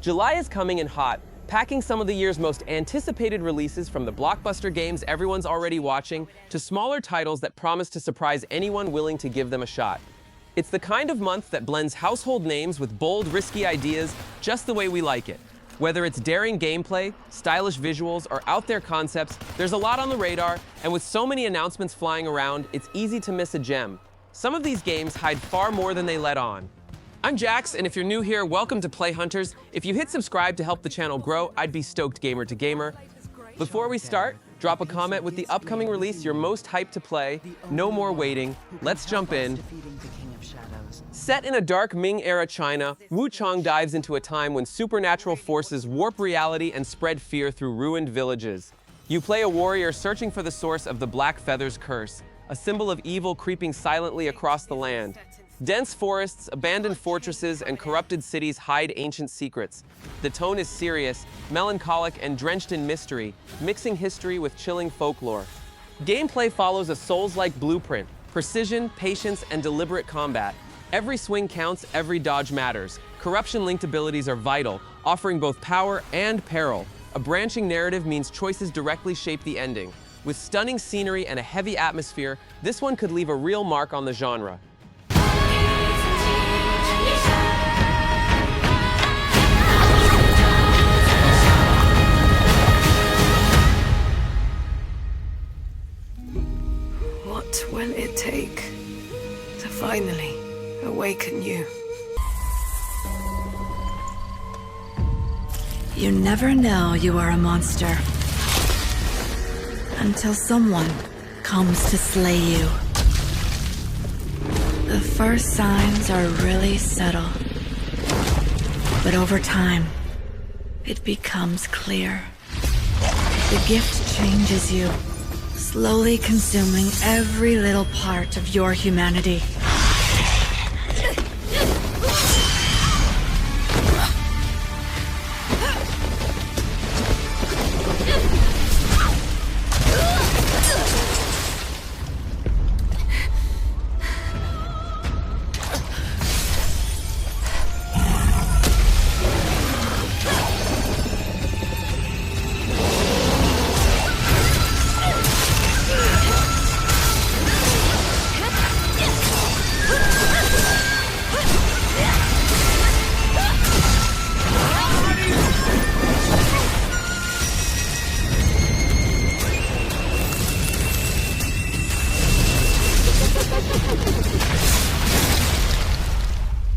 July is coming in hot, packing some of the year's most anticipated releases, from the blockbuster games everyone's already watching to smaller titles that promise to surprise anyone willing to give them a shot. It's the kind of month that blends household names with bold, risky ideas just the way we like it. Whether it's daring gameplay, stylish visuals, or out there concepts, there's a lot on the radar, and with so many announcements flying around, it's easy to miss a gem. Some of these games hide far more than they let on. I'm Jax, and if you're new here, welcome to Play Hunters. If you hit subscribe to help the channel grow, I'd be stoked, gamer to gamer. Before we start, drop a comment with the upcoming release you're most hyped to play. No more waiting. Let's jump in. Set in a dark Ming-era China, Wuchang dives into a time when supernatural forces warp reality and spread fear through ruined villages. You play a warrior searching for the source of the Black Feather's curse, a symbol of evil creeping silently across the land. Dense forests, abandoned fortresses, and corrupted cities hide ancient secrets. The tone is serious, melancholic, and drenched in mystery, mixing history with chilling folklore. Gameplay follows a Souls-like blueprint: precision, patience, and deliberate combat. Every swing counts, every dodge matters. Corruption-linked abilities are vital, offering both power and peril. A branching narrative means choices directly shape the ending. With stunning scenery and a heavy atmosphere, this one could leave a real mark on the genre. What will it take to finally awaken you? You never know you are a monster until someone comes to slay you. The first signs are really subtle, but over time, it becomes clear. The gift changes you, slowly consuming every little part of your humanity.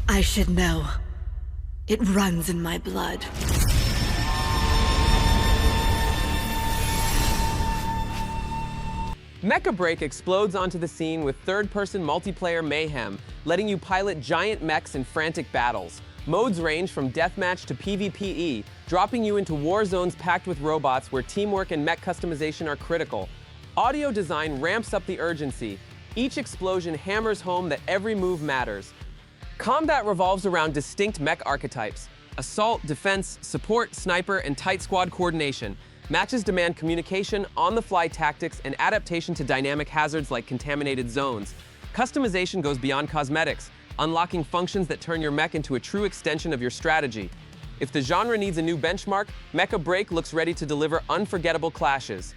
I should know. It runs in my blood. Mecha BREAK explodes onto the scene with third-person multiplayer mayhem, letting you pilot giant mechs in frantic battles. Modes range from deathmatch to PvPE, dropping you into war zones packed with robots where teamwork and mech customization are critical. Audio design ramps up the urgency. Each explosion hammers home that every move matters. Combat revolves around distinct mech archetypes: assault, defense, support, sniper, and tight squad coordination. Matches demand communication, on-the-fly tactics, and adaptation to dynamic hazards like contaminated zones. Customization goes beyond cosmetics, unlocking functions that turn your mech into a true extension of your strategy. If the genre needs a new benchmark, Mecha BREAK looks ready to deliver unforgettable clashes.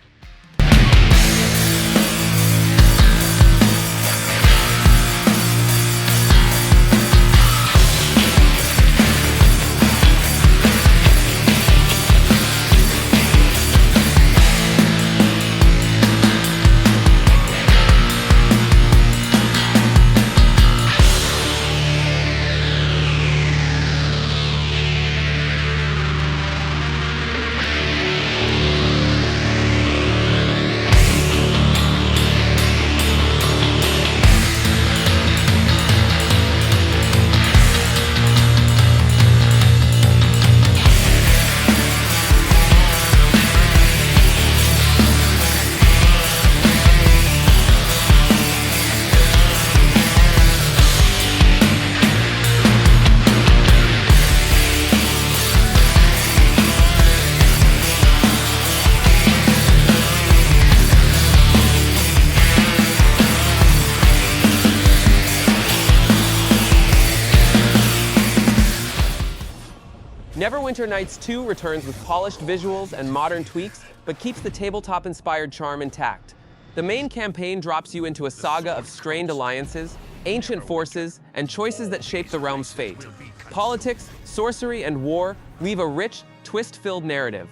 Neverwinter Nights 2 returns with polished visuals and modern tweaks, but keeps the tabletop-inspired charm intact. The main campaign drops you into a saga of strained alliances, ancient forces, and choices that shape the realm's fate. Politics, sorcery, and war weave a rich, twist-filled narrative.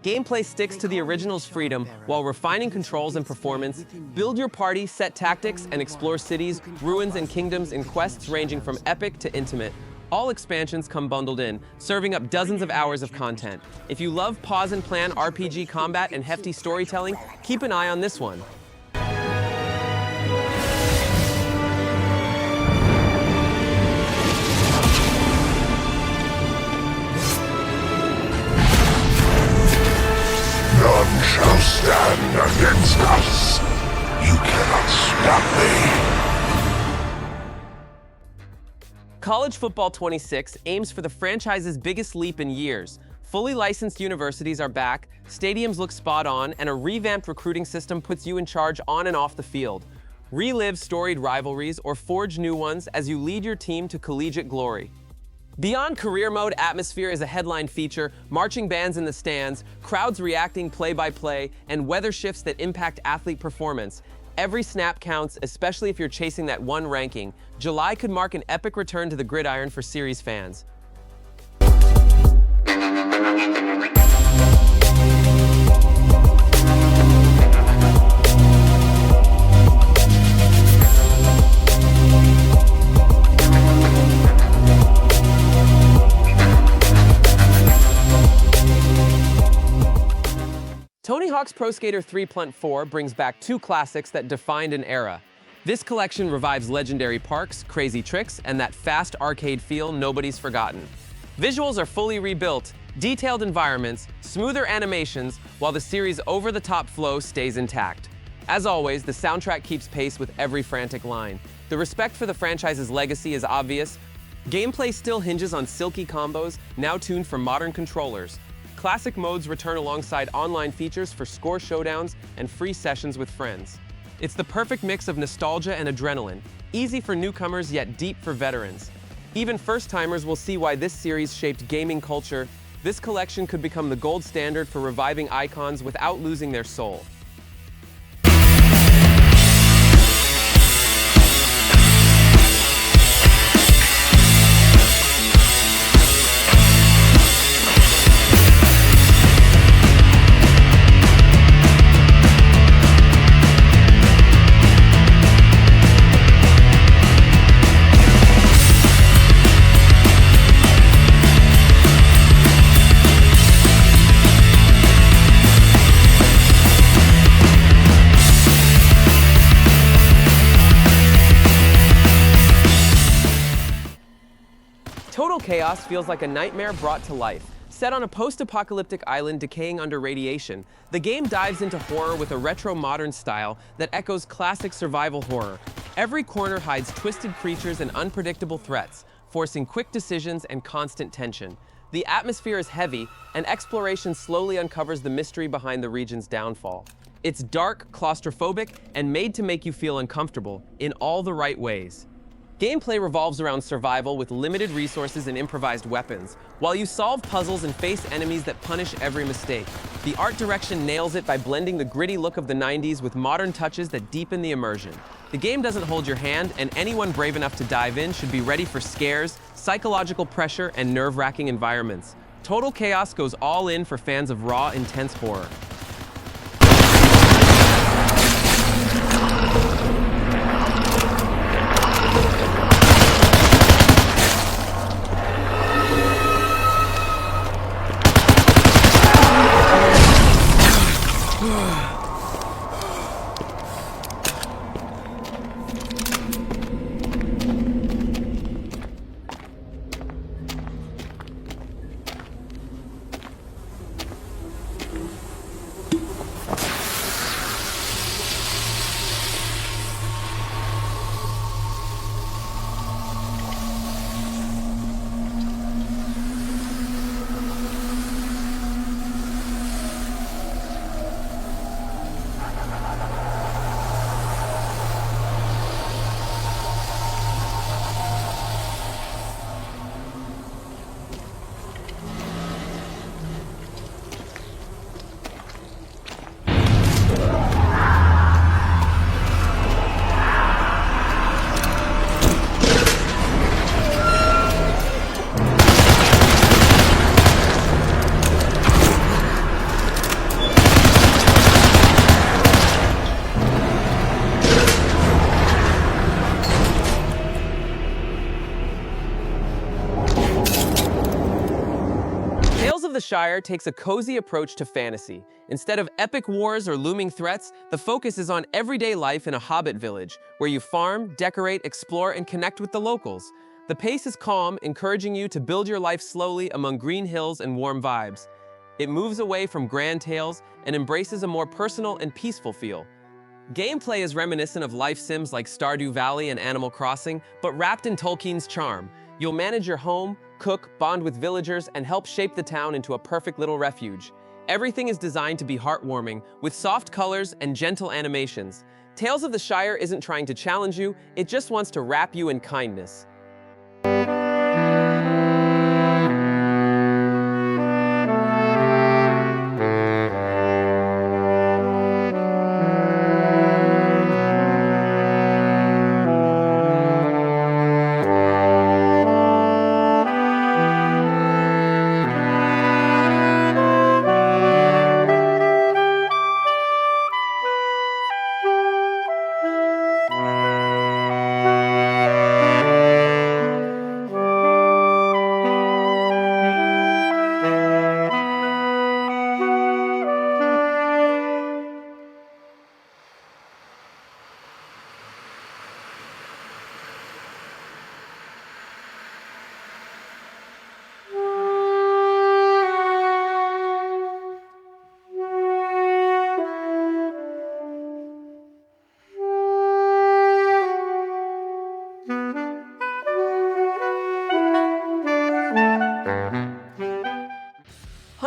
Gameplay sticks to the original's freedom while refining controls and performance. Build your party, set tactics, and explore cities, ruins, and kingdoms in quests ranging from epic to intimate. All expansions come bundled in, serving up dozens of hours of content. If you love pause and plan RPG combat and hefty storytelling, keep an eye on this one. None shall stand against us. You cannot stop me. College Football 26 aims for the franchise's biggest leap in years. Fully licensed universities are back, stadiums look spot on, and a revamped recruiting system puts you in charge on and off the field. Relive storied rivalries or forge new ones as you lead your team to collegiate glory. Beyond career mode, atmosphere is a headline feature, marching bands in the stands, crowds reacting play-by-play, and weather shifts that impact athlete performance. Every snap counts, especially if you're chasing that one ranking. July could mark an epic return to the gridiron for series fans. Tony Hawk's Pro Skater 3.4 brings back two classics that defined an era. This collection revives legendary parks, crazy tricks, and that fast arcade feel nobody's forgotten. Visuals are fully rebuilt, detailed environments, smoother animations, while the series' over-the-top flow stays intact. As always, the soundtrack keeps pace with every frantic line. The respect for the franchise's legacy is obvious. Gameplay still hinges on silky combos, now tuned for modern controllers. Classic modes return alongside online features for score showdowns and free sessions with friends. It's the perfect mix of nostalgia and adrenaline, easy for newcomers yet deep for veterans. Even first-timers will see why this series shaped gaming culture. This collection could become the gold standard for reviving icons without losing their soul. Total Chaos feels like a nightmare brought to life. Set on a post-apocalyptic island decaying under radiation, the game dives into horror with a retro-modern style that echoes classic survival horror. Every corner hides twisted creatures and unpredictable threats, forcing quick decisions and constant tension. The atmosphere is heavy, and exploration slowly uncovers the mystery behind the region's downfall. It's dark, claustrophobic, and made to make you feel uncomfortable in all the right ways. Gameplay revolves around survival with limited resources and improvised weapons, while you solve puzzles and face enemies that punish every mistake. The art direction nails it by blending the gritty look of the 90s with modern touches that deepen the immersion. The game doesn't hold your hand, and anyone brave enough to dive in should be ready for scares, psychological pressure, and nerve-wracking environments. Total Chaos goes all in for fans of raw, intense horror. of the Shire takes a cozy approach to fantasy. Instead of epic wars or looming threats, the focus is on everyday life in a hobbit village, where you farm, decorate, explore, and connect with the locals. The pace is calm, encouraging you to build your life slowly among green hills and warm vibes. It moves away from grand tales and embraces a more personal and peaceful feel. Gameplay is reminiscent of life sims like Stardew Valley and Animal Crossing, but wrapped in Tolkien's charm. You'll manage your home, cook, bond with villagers, and help shape the town into a perfect little refuge. Everything is designed to be heartwarming, with soft colors and gentle animations. Tales of the Shire isn't trying to challenge you, it just wants to wrap you in kindness.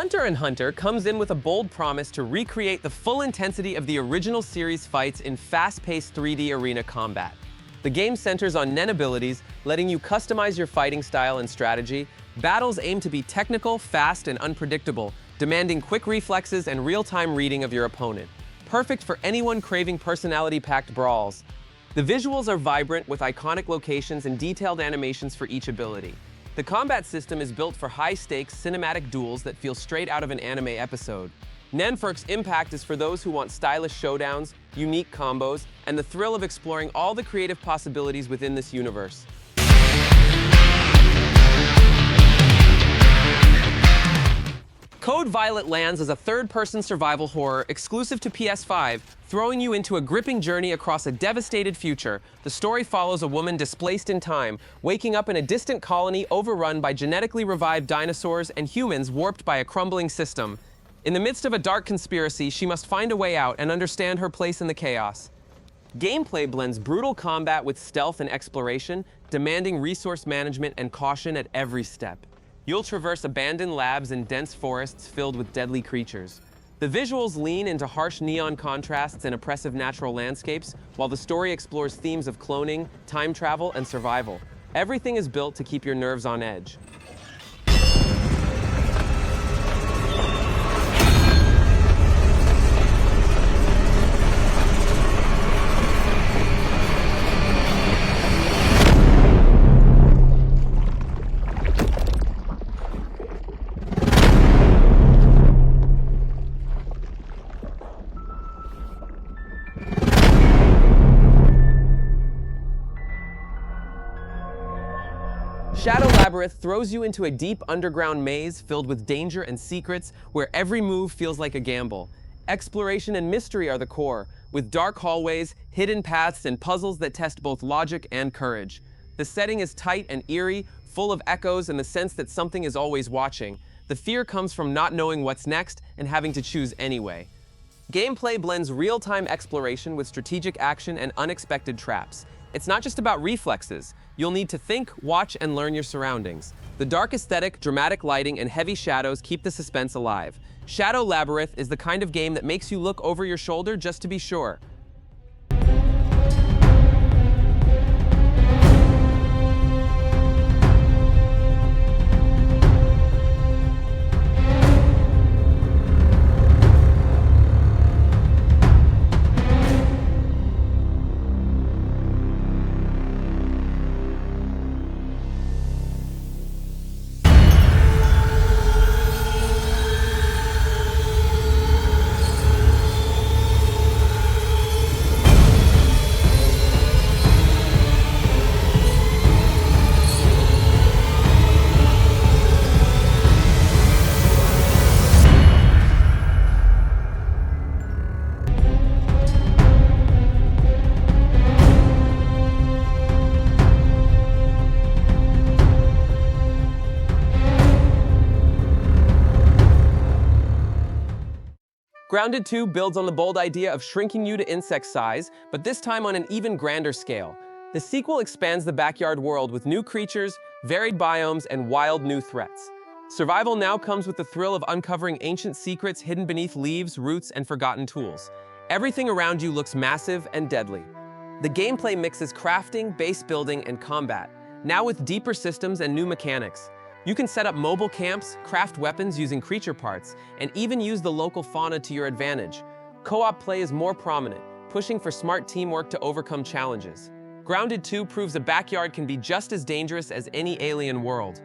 Hunter x Hunter comes in with a bold promise to recreate the full intensity of the original series fights in fast-paced 3D arena combat. The game centers on Nen abilities, letting you customize your fighting style and strategy. Battles aim to be technical, fast, and unpredictable, demanding quick reflexes and real-time reading of your opponent. Perfect for anyone craving personality-packed brawls. The visuals are vibrant, with iconic locations and detailed animations for each ability. The combat system is built for high-stakes, cinematic duels that feel straight out of an anime episode. Nenfurk's Impact is for those who want stylish showdowns, unique combos, and the thrill of exploring all the creative possibilities within this universe. Code Violet lands as a third-person survival horror exclusive to PS5, throwing you into a gripping journey across a devastated future. The story follows a woman displaced in time, waking up in a distant colony overrun by genetically revived dinosaurs and humans warped by a crumbling system. In the midst of a dark conspiracy, she must find a way out and understand her place in the chaos. Gameplay blends brutal combat with stealth and exploration, demanding resource management and caution at every step. You'll traverse abandoned labs and dense forests filled with deadly creatures. The visuals lean into harsh neon contrasts and oppressive natural landscapes, while the story explores themes of cloning, time travel, and survival. Everything is built to keep your nerves on edge. Shadow Labyrith throws you into a deep underground maze filled with danger and secrets where every move feels like a gamble. Exploration and mystery are the core, with dark hallways, hidden paths, and puzzles that test both logic and courage. The setting is tight and eerie, full of echoes and the sense that something is always watching. The fear comes from not knowing what's next and having to choose anyway. Gameplay blends real-time exploration with strategic action and unexpected traps. It's not just about reflexes. You'll need to think, watch, and learn your surroundings. The dark aesthetic, dramatic lighting, and heavy shadows keep the suspense alive. Shadow Labyrith is the kind of game that makes you look over your shoulder just to be sure. Grounded 2 builds on the bold idea of shrinking you to insect size, but this time on an even grander scale. The sequel expands the backyard world with new creatures, varied biomes, and wild new threats. Survival now comes with the thrill of uncovering ancient secrets hidden beneath leaves, roots, and forgotten tools. Everything around you looks massive and deadly. The gameplay mixes crafting, base building, and combat, now with deeper systems and new mechanics. You can set up mobile camps, craft weapons using creature parts, and even use the local fauna to your advantage. Co-op play is more prominent, pushing for smart teamwork to overcome challenges. Grounded 2 proves a backyard can be just as dangerous as any alien world.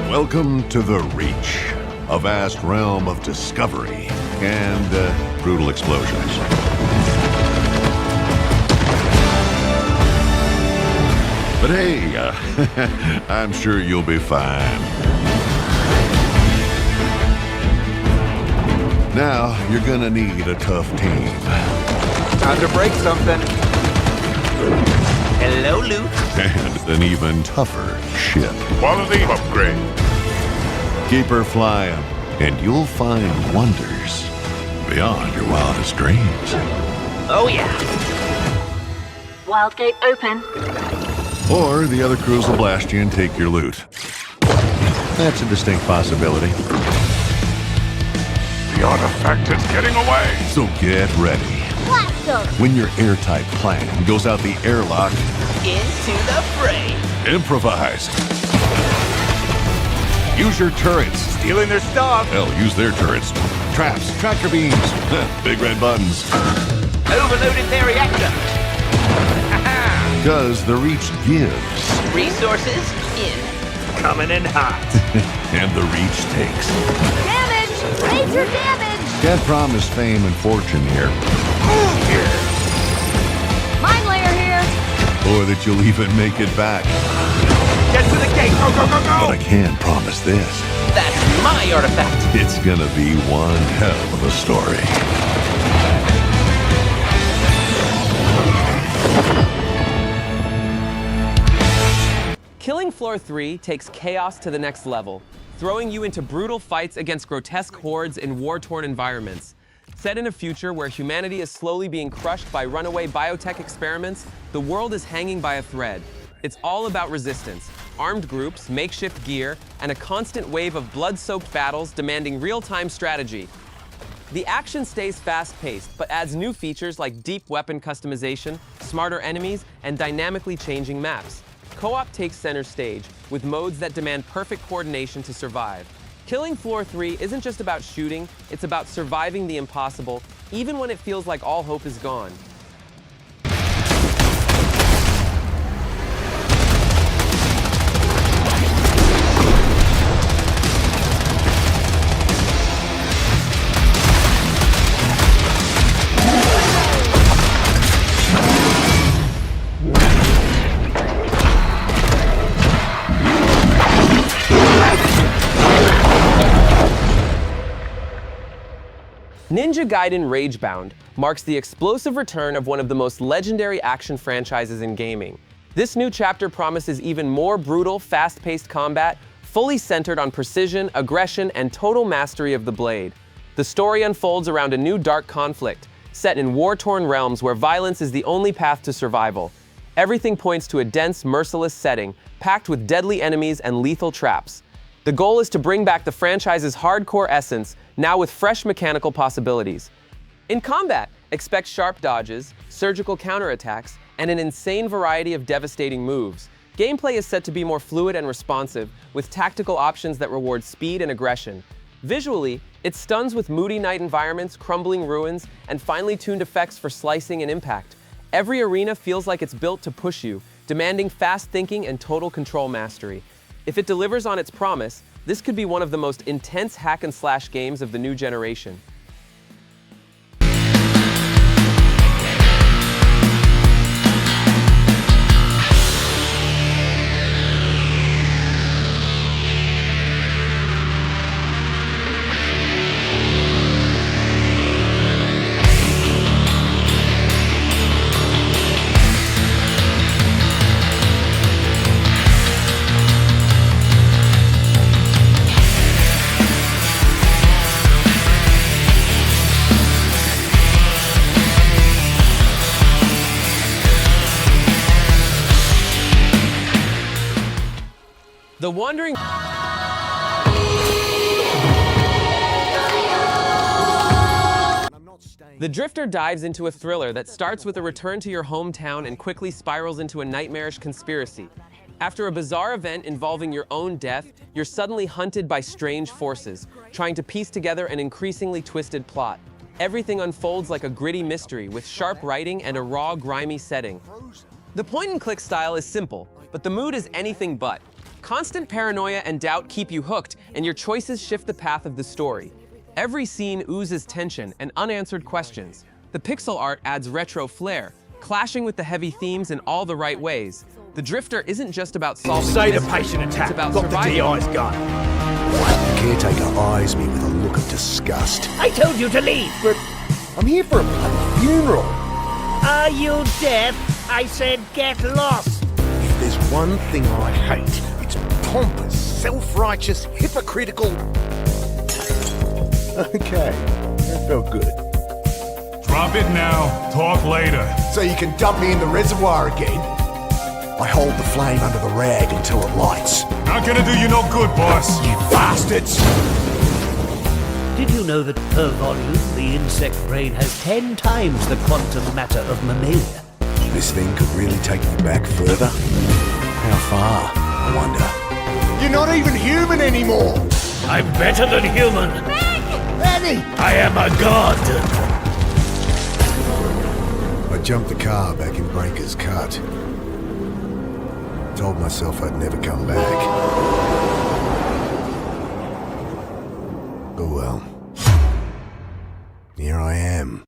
Welcome to the Reach, a vast realm of discovery and brutal explosions. But hey, I'm sure you'll be fine. Now, you're gonna need a tough team. Time to break something. Hello, Luke. And an even tougher ship. Quality upgrade. Keep her flying, and you'll find wonders beyond your wildest dreams. Oh, yeah. Wildgate open. Or the other crews will blast you and take your loot. That's a distinct possibility. The artifact is getting away. So get ready. Blast them! When your airtight plan goes out the airlock, Into the fray. improvise. Use your turrets. Stealing their stuff. Hell, use their turrets. Traps, tractor beams, big red buttons. Overloaded their reactor. Because the Reach gives, Resources in. Coming in hot. and the Reach takes. Damage! Major damage! Can't promise fame and fortune here, Mine layer here! or that you'll even make it back. Get to the gate. Go, go, go, But I go. can promise this. That's my artifact. It's gonna be one hell of a story. Killing Floor 3 takes chaos to the next level, throwing you into brutal fights against grotesque hordes in war-torn environments. Set in a future where humanity is slowly being crushed by runaway biotech experiments, the world is hanging by a thread. It's all about resistance, armed groups, makeshift gear, and a constant wave of blood-soaked battles demanding real-time strategy. The action stays fast-paced, but adds new features like deep weapon customization, smarter enemies, and dynamically changing maps. Co-op takes center stage, with modes that demand perfect coordination to survive. Killing Floor 3 isn't just about shooting, it's about surviving the impossible, even when it feels like all hope is gone. Ninja Gaiden Ragebound marks the explosive return of one of the most legendary action franchises in gaming. This new chapter promises even more brutal, fast-paced combat, fully centered on precision, aggression, and total mastery of the blade. The story unfolds around a new dark conflict, set in war-torn realms where violence is the only path to survival. Everything points to a dense, merciless setting, packed with deadly enemies and lethal traps. The goal is to bring back the franchise's hardcore essence, now with fresh mechanical possibilities. In combat, expect sharp dodges, surgical counterattacks, and an insane variety of devastating moves. Gameplay is set to be more fluid and responsive, with tactical options that reward speed and aggression. Visually, it stuns with moody night environments, crumbling ruins, and finely tuned effects for slicing and impact. Every arena feels like it's built to push you, demanding fast thinking and total control mastery. If it delivers on its promise, this could be one of the most intense hack-and-slash games of the new generation. The Wandering... The Drifter dives into a thriller that starts with a return to your hometown and quickly spirals into a nightmarish conspiracy. After a bizarre event involving your own death, you're suddenly hunted by strange forces, trying to piece together an increasingly twisted plot. Everything unfolds like a gritty mystery with sharp writing and a raw, grimy setting. The point-and-click style is simple, but the mood is anything but. Constant paranoia and doubt keep you hooked, and your choices shift the path of the story. Every scene oozes tension and unanswered questions. The pixel art adds retro flair, clashing with the heavy themes in all the right ways. The Drifter isn't just about solving Say the mystery, patient attack. it's about Got the surviving. DI's gun. The caretaker eyes me with a look of disgust. I told you to leave. But I'm here for a bloody funeral. Are you deaf? I said get lost. If there's one thing I hate, it's pompous, self-righteous, hypocritical... Okay, that felt good. Drop it now. Talk later. So you can dump me in the reservoir again? I hold the flame under the rag until it lights. Not gonna do you no good, boss. You bastards! Did you know that per volume, the insect brain has 10 times the quantum matter of mammalia? This thing could really take me back further. How far, I wonder? You're not even human anymore! I'm better than human! Eddie! I am a god! I jumped the car back in Breaker's Cut. Told myself I'd never come back. Oh well. Here I am.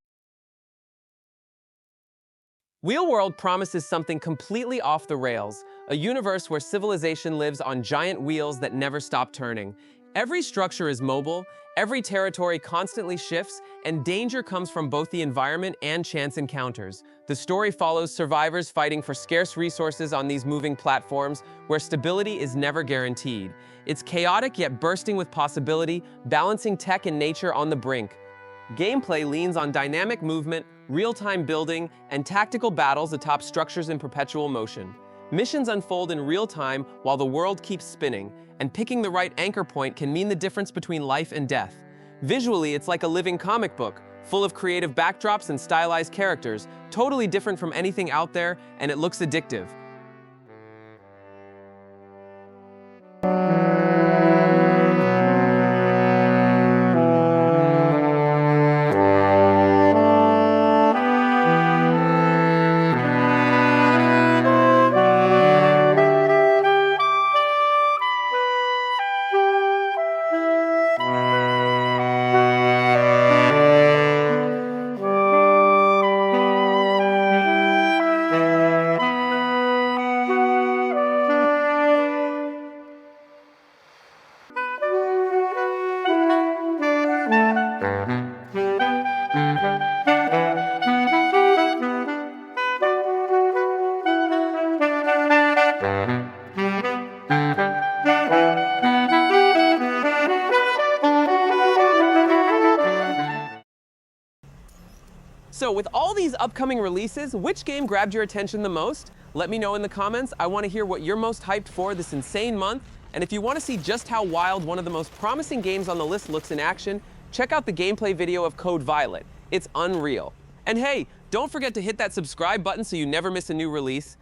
Wheelworld promises something completely off the rails, a universe where civilization lives on giant wheels that never stop turning. Every structure is mobile, every territory constantly shifts, and danger comes from both the environment and chance encounters. The story follows survivors fighting for scarce resources on these moving platforms where stability is never guaranteed. It's chaotic yet bursting with possibility, balancing tech and nature on the brink. Gameplay leans on dynamic movement, real-time building, and tactical battles atop structures in perpetual motion. Missions unfold in real time while the world keeps spinning, and picking the right anchor point can mean the difference between life and death. Visually, it's like a living comic book, full of creative backdrops and stylized characters, totally different from anything out there, and it looks addictive. So with all these upcoming releases, which game grabbed your attention the most? Let me know in the comments. I want to hear what you're most hyped for this insane month. And if you want to see just how wild one of the most promising games on the list looks in action, check out the gameplay video of Code Violet. It's unreal. And hey, don't forget to hit that subscribe button so you never miss a new release.